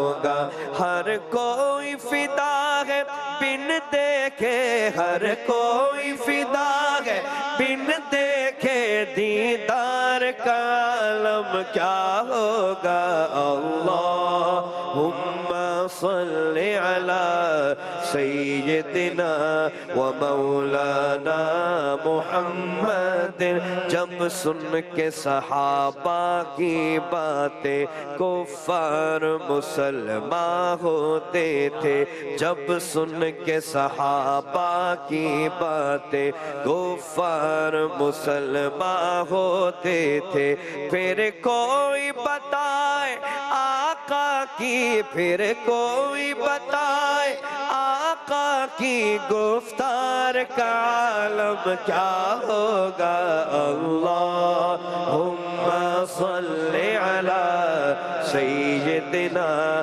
ہوگا ہر کوئی فدا ہے بن دیکھے، ہر کوئی فدا ہے بن دیکھے، دیدار کا عالم کیا ہوگا۔ اللہم صلی علی سیدنا و مولانا محمد۔ جب سن کے صحابہ کی باتیں کفار مسلمان ہوتے تھے، جب سن کے صحابہ کی باتیں کفار مسلمان ہوتے تھے، پھر کوئی بتائے آقا کی، پھر کوئی بتائے آقا کی گفتار کا عالم کیا ہوگا۔ اللہم صلی علی سیدنا